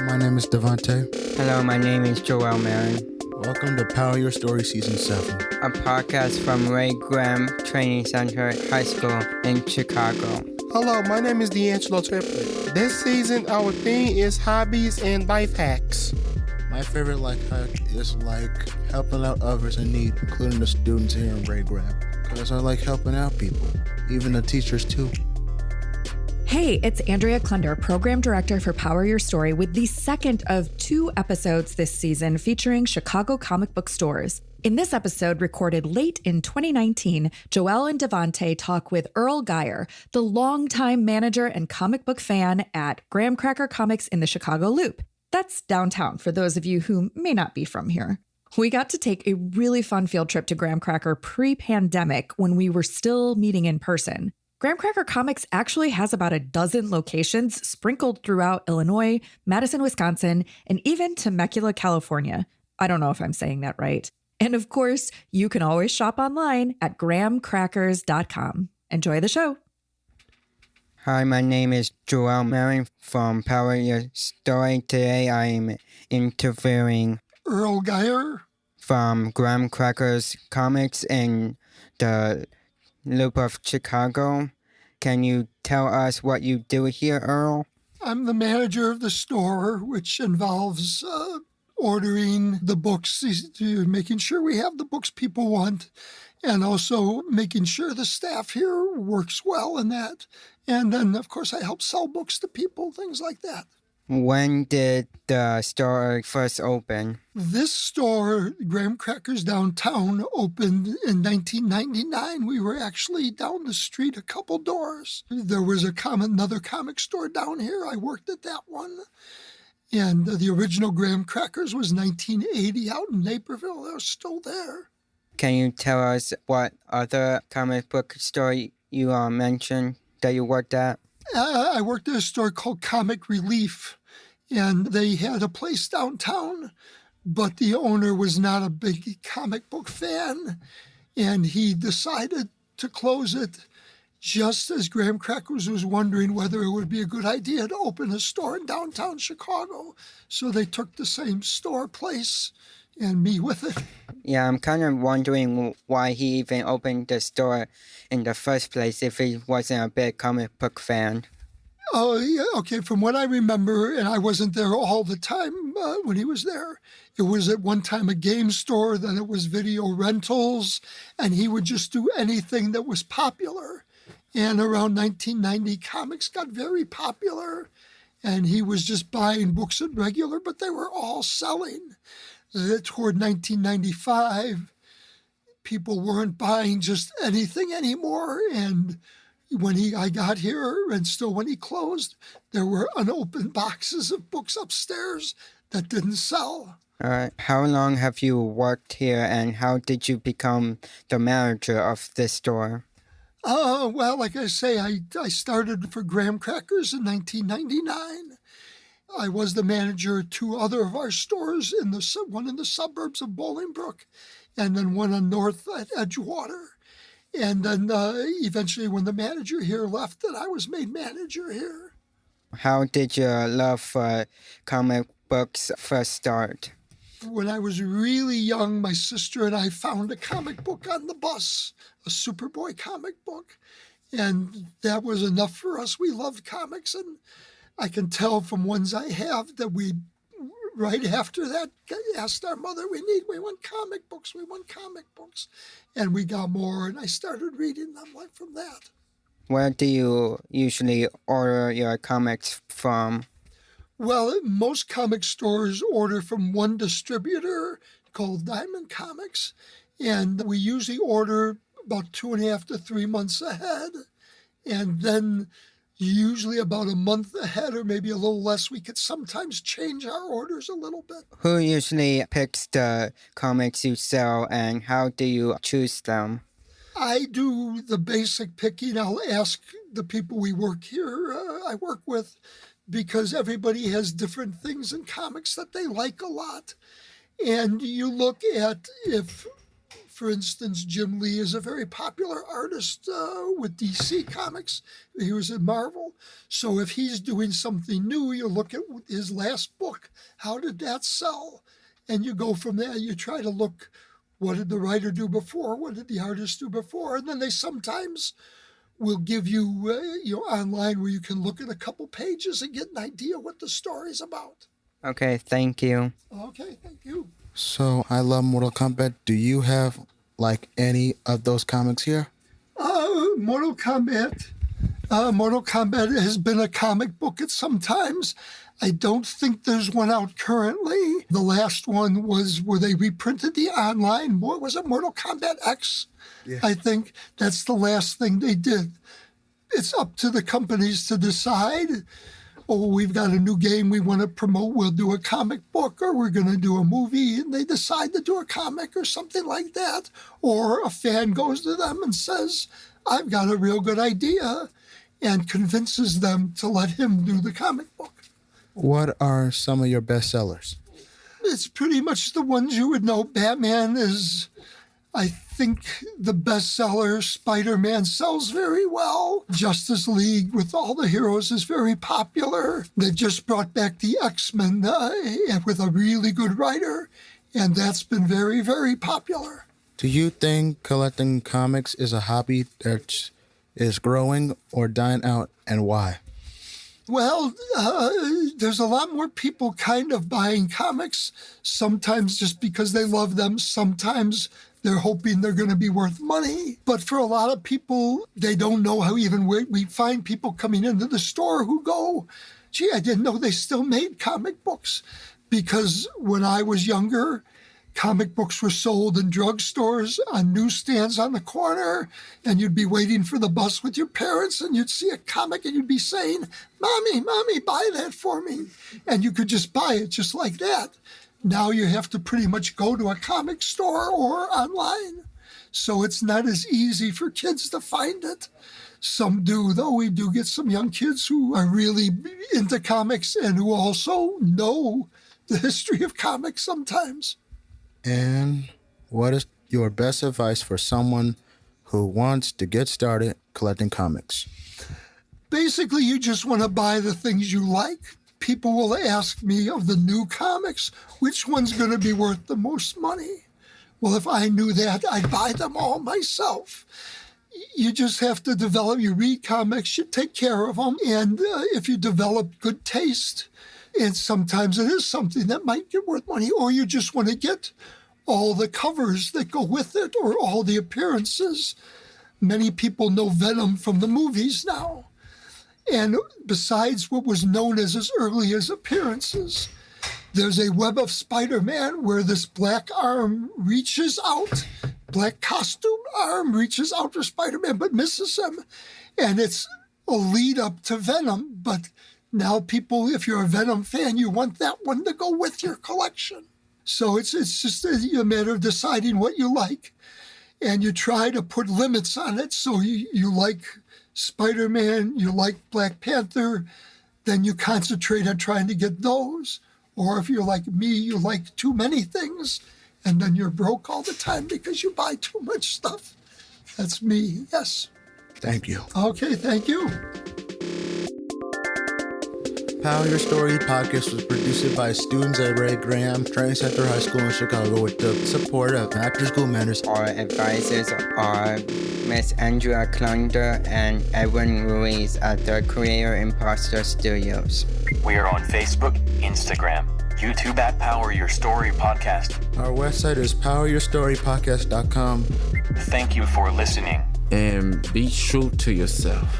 my name is Devante. Hello, my name is Joel Marin, Welcome to Power Your Story Season 7. a podcast from Ray Graham Training Center High School in Chicago. Hello, my name is D'Angelo Triplett. This season, our theme is hobbies and life hacks. My favorite life hack is helping out others in need, including the students here in Ray Graham. Because I like helping out people, even the teachers too. Hey, it's Andrea Klunder, Program Director for Power Your Story, with the second of 2 episodes this season featuring Chicago comic book stores. In this episode, recorded late in 2019, Joel and Devante talk with Earl Geier, the longtime manager and comic book fan at Graham Cracker Comics in the Chicago Loop. That's downtown for those of you who may not be from here. We got to take a really fun field trip to Graham Cracker pre-pandemic when we were still meeting in person. Graham Cracker Comics actually has about a dozen locations sprinkled throughout Illinois, Madison, Wisconsin, and even Temecula, California. I don't know if I'm saying that right. And of course, you can always shop online at grahamcrackers.com. Enjoy the show. Hi, my name is Joel Marin from Power Your Story. Today I am interviewing Earl Geier. from Graham Crackers Comics in the Loop of Chicago. Can you tell us what you do here, Earl? I'm the manager of the store, which involves ordering the books, making sure we have the books people want, and also making sure the staff here works well in that. And then, of course, I help sell books to people, things like that. When did the store first open? This store, Graham Crackers Downtown, opened in 1999. We were actually down the street a couple doors. There was another comic store down here. I worked at that one. And the original Graham Crackers was 1980 out in Naperville. They're still there. Can you tell us what other comic book store you mentioned that you worked at? I worked at a store called Comic Relief, and they had a place downtown, but the owner was not a big comic book fan, and he decided to close it just as Graham Crackers was wondering whether it would be a good idea to open a store in downtown Chicago. So they took the same store place and me with it. Yeah, I'm kind of wondering why he even opened the store in the first place if he wasn't a big comic book fan. Oh, yeah, okay. From what I remember, and I wasn't there all the time when he was there, it was at one time a game store, then it was video rentals, and he would just do anything that was popular. And around 1990, comics got very popular, and he was just buying books at regular, but they were all selling. Toward 1995, people weren't buying just anything anymore, and when I got here, and still when he closed, there were unopened boxes of books upstairs that didn't sell. All right. How long have you worked here, and how did you become the manager of this store? Well, like I say, I started for Graham Crackers in 1999. I was the manager of 2 other of our stores, one in the suburbs of Bolingbrook, and then one on North at Edgewater. And then eventually when the manager here left, that I was made manager here. How did your love for comic books first start? When I was really young, my sister and I found a comic book on the bus, a Superboy comic book. And that was enough for us. We loved comics, and I can tell from ones I have that we, right after that, asked our mother, we want comic books. And we got more, and I started reading them from that. Where do you usually order your comics from? Well, most comic stores order from one distributor called Diamond Comics, and we usually order about 2.5 to 3 months ahead, and then usually about a month ahead or maybe a little less. We could sometimes change our orders a little bit. Who usually picks the comics you sell, and how do you choose them? I do the basic picking. I'll ask the people I work with, because everybody has different things in comics that they like a lot. And you look at if For instance, Jim Lee is a very popular artist with DC Comics. He was at Marvel. So if he's doing something new, you look at his last book. How did that sell? And you go from there. You try to look, what did the writer do before? What did the artist do before? And then they sometimes will give you, online where you can look at a couple pages and get an idea what the story's about. Okay, thank you. Okay, thank you. So I love Mortal Kombat. Do you have any of those comics here? Mortal Kombat. Mortal Kombat has been a comic book at some times. I don't think there's one out currently. The last one was where they reprinted the online. What was it? Mortal Kombat X? Yeah. I think that's the last thing they did. It's up to the companies to decide. Oh, we've got a new game we want to promote. We'll do a comic book, or we're going to do a movie, and they decide to do a comic or something like that. Or a fan goes to them and says, I've got a real good idea, and convinces them to let him do the comic book. What are some of your best sellers? It's pretty much the ones you would know. Batman is, I think, the bestseller. Spider-Man sells very well. Justice League with all the heroes is very popular. They've just brought back the X-Men with a really good writer, and that's been very, very popular. Do you think collecting comics is a hobby that is growing or dying out, and why? Well, there's a lot more people kind of buying comics, sometimes just because they love them, sometimes they're hoping they're going to be worth money. But for a lot of people, they don't know how even we find people coming into the store who go, gee, I didn't know they still made comic books. Because when I was younger, comic books were sold in drugstores, on newsstands on the corner, and you'd be waiting for the bus with your parents, and you'd see a comic, and you'd be saying, Mommy, buy that for me. And you could just buy it just like that. Now you have to pretty much go to a comic store or online. So it's not as easy for kids to find it. Some do, though. We do get some young kids who are really into comics and who also know the history of comics sometimes. And what is your best advice for someone who wants to get started collecting comics? Basically, you just want to buy the things you like. People will ask me of the new comics, which one's going to be worth the most money? Well, if I knew that, I'd buy them all myself. You just have to develop, you read comics, you take care of them, and if you develop good taste, and sometimes it is something that might get worth money, or you just want to get all the covers that go with it, or all the appearances. Many people know Venom from the movies now. And besides what was known as his earliest appearances, there's a Web of Spider-Man where this black arm reaches out, black costume arm reaches out for Spider-Man but misses him. And it's a lead up to Venom, but now people, if you're a Venom fan, you want that one to go with your collection. So it's just a matter of deciding what you like. And you try to put limits on it. So you like Spider-Man, you like Black Panther, then you concentrate on trying to get those. Or if you're like me, you like too many things, and then you're broke all the time because you buy too much stuff. That's me, yes. Thank you. Okay, thank you. Power Your Story podcast was produced by students at Ray Graham Training Center High School in Chicago with the support of After School Mentors. Our advisors are Miss Andrea Klunder and Edwin Ruiz at the Creator Imposter Studios. We are on Facebook, Instagram, YouTube at Power Your Story Podcast. Our website is poweryourstorypodcast.com. Thank you for listening. And be true to yourself.